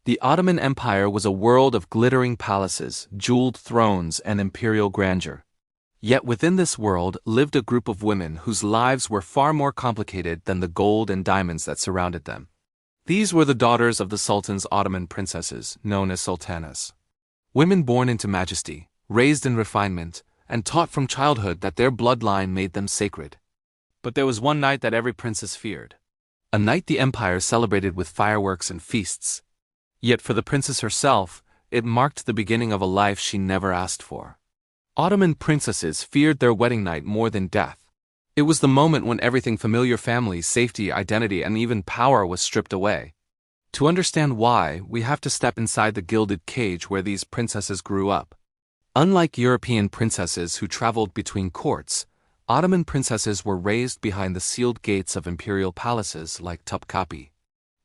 The Ottoman Empire was a world of glittering palaces, jeweled thrones, and imperial grandeur. Yet within this world lived a group of women whose lives were far more complicated than the gold and diamonds that surrounded them. These were the daughters of the Sultan's Ottoman princesses, known as sultanas. Women born into majesty, raised in refinement, and taught from childhood that their bloodline made them sacred. But there was one night that every princess feared. A night the empire celebrated with fireworks and feasts. Yet for the princess herself, it marked the beginning of a life she never asked for. Ottoman princesses feared their wedding night more than death. It was the moment when everything familiar: family, safety, identity, and even power was stripped away. To understand why, we have to step inside the gilded cage where these princesses grew up. Unlike European princesses who traveled between courts, Ottoman princesses were raised behind the sealed gates of imperial palaces like Topkapi.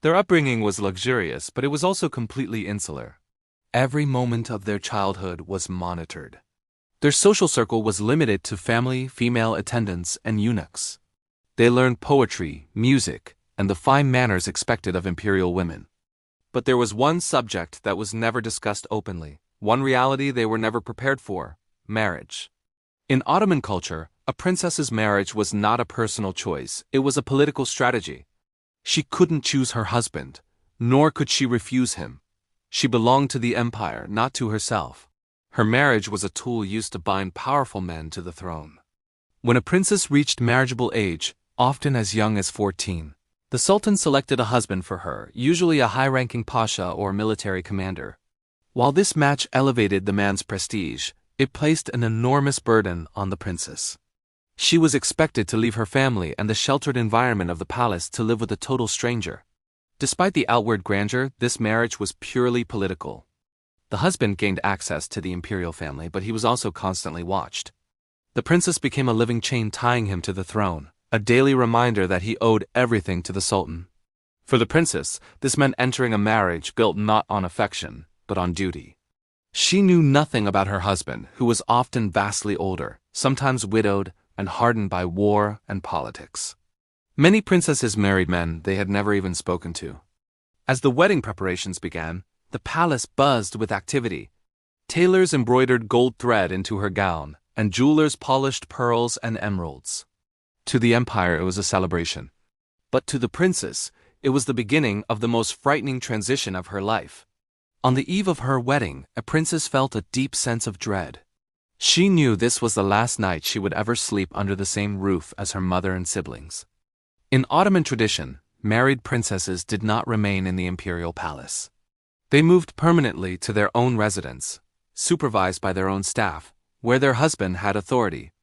Their upbringing was luxurious, but it was also completely insular. Every moment of their childhood was monitored. Their social circle was limited to family, female attendants, and eunuchs. They learned poetry, music, and the fine manners expected of imperial women. But there was one subject that was never discussed openly, one reality they were never prepared for: marriage. In Ottoman culture, a princess's marriage was not a personal choice, it was a political strategy. She couldn't choose her husband, nor could she refuse him. She belonged to the empire, not to herself. Her marriage was a tool used to bind powerful men to the throne. When a princess reached marriageable age, often as young as 14, the sultan selected a husband for her, usually a high-ranking pasha or military commander. While this match elevated the man's prestige, it placed an enormous burden on the princess. She was expected to leave her family and the sheltered environment of the palace to live with a total stranger. Despite the outward grandeur, this marriage was purely political. The husband gained access to the imperial family, but he was also constantly watched. The princess became a living chain tying him to the throne, a daily reminder that he owed everything to the sultan. For the princess, this meant entering a marriage built not on affection, but on duty. She knew nothing about her husband, who was often vastly older, sometimes widowed, and hardened by war and politics. Many princesses married men they had never even spoken to. As the wedding preparations began, the palace buzzed with activity. Tailors embroidered gold thread into her gown, and jewelers polished pearls and emeralds. To the empire it was a celebration. But to the princess, it was the beginning of the most frightening transition of her life. On the eve of her wedding, a princess felt a deep sense of dread. She knew this was the last night she would ever sleep under the same roof as her mother and siblings. In Ottoman tradition, married princesses did not remain in the imperial palace. They moved permanently to their own residence, supervised by their own staff, where their husband had authority.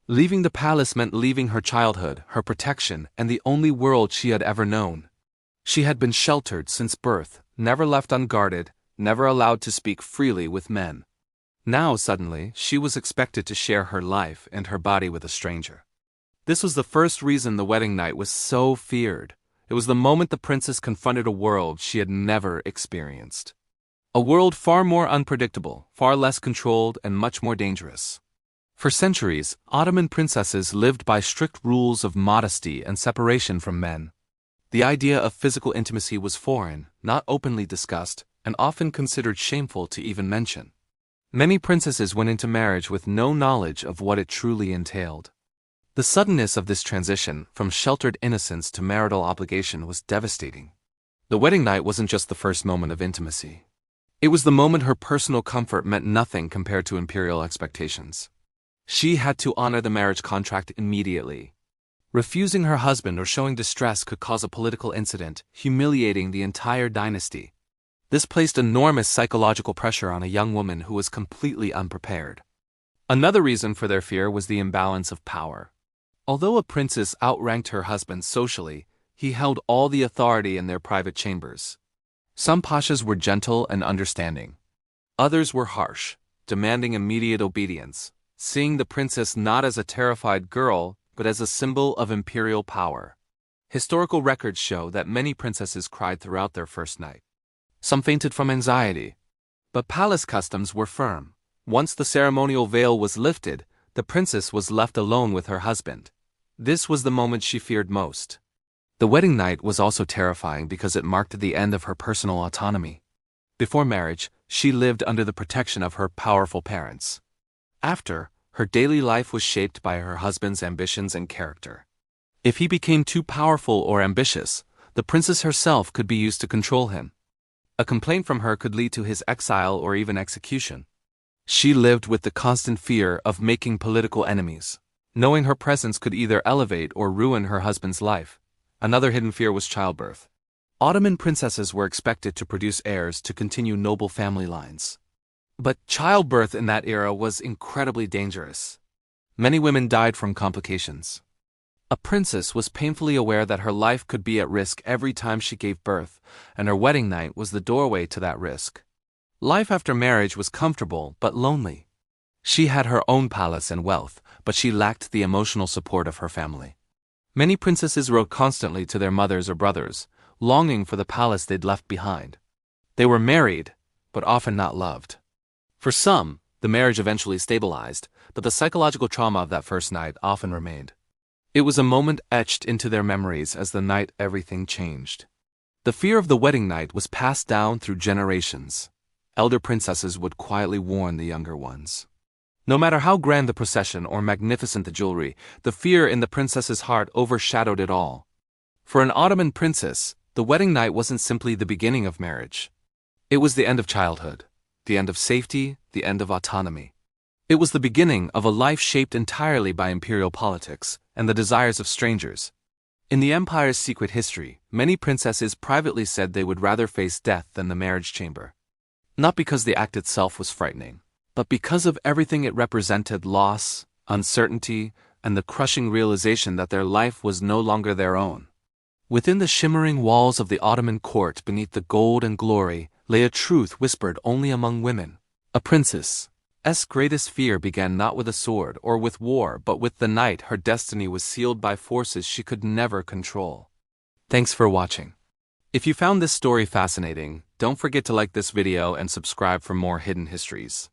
Leaving the palace meant leaving her childhood, her protection, and the only world she had ever known. She had been sheltered since birth, never left unguarded, never allowed to speak freely with men. Now, suddenly, she was expected to share her life and her body with a stranger. This was the first reason the wedding night was so feared. It was the moment the princess confronted a world she had never experienced. A world far more unpredictable, far less controlled, and much more dangerous. For centuries, Ottoman princesses lived by strict rules of modesty and separation from men. The idea of physical intimacy was foreign, not openly discussed, and often considered shameful to even mention. Many princesses went into marriage with no knowledge of what it truly entailed. The suddenness of this transition from sheltered innocence to marital obligation was devastating. The wedding night wasn't just the first moment of intimacy. It was the moment her personal comfort meant nothing compared to imperial expectations. She had to honor the marriage contract immediately. Refusing her husband or showing distress could cause a political incident, humiliating the entire dynasty. This placed enormous psychological pressure on a young woman who was completely unprepared. Another reason for their fear was the imbalance of power. Although a princess outranked her husband socially, he held all the authority in their private chambers. Some pashas were gentle and understanding. Others were harsh, demanding immediate obedience, seeing the princess not as a terrified girl, but as a symbol of imperial power. Historical records show that many princesses cried throughout their first night. Some fainted from anxiety. But palace customs were firm. Once the ceremonial veil was lifted, the princess was left alone with her husband. This was the moment she feared most. The wedding night was also terrifying because it marked the end of her personal autonomy. Before marriage, she lived under the protection of her powerful parents. After, her daily life was shaped by her husband's ambitions and character. If he became too powerful or ambitious, the princess herself could be used to control him. A complaint from her could lead to his exile or even execution. She lived with the constant fear of making political enemies, knowing her presence could either elevate or ruin her husband's life. Another hidden fear was childbirth. Ottoman princesses were expected to produce heirs to continue noble family lines. But childbirth in that era was incredibly dangerous. Many women died from complications. A princess was painfully aware that her life could be at risk every time she gave birth, and her wedding night was the doorway to that risk. Life after marriage was comfortable but lonely. She had her own palace and wealth, but she lacked the emotional support of her family. Many princesses wrote constantly to their mothers or brothers, longing for the palace they'd left behind. They were married, but often not loved. For some, the marriage eventually stabilized, but the psychological trauma of that first night often remained. It was a moment etched into their memories as the night everything changed. The fear of the wedding night was passed down through generations. Elder princesses would quietly warn the younger ones. No matter how grand the procession or magnificent the jewelry, the fear in the princess's heart overshadowed it all. For an Ottoman princess, the wedding night wasn't simply the beginning of marriage. It was the end of childhood, the end of safety, the end of autonomy. It was the beginning of a life shaped entirely by imperial politics and the desires of strangers. In the empire's secret history, many princesses privately said they would rather face death than the marriage chamber. Not because the act itself was frightening, but because of everything it represented: loss, uncertainty, and the crushing realization that their life was no longer their own. Within the shimmering walls of the Ottoman court, beneath the gold and glory, lay a truth whispered only among women. A princess's greatest fear began not with a sword or with war, but with the night her destiny was sealed by forces she could never control. Thanks for watching. If you found this story fascinating, don't forget to like this video and subscribe for more hidden histories.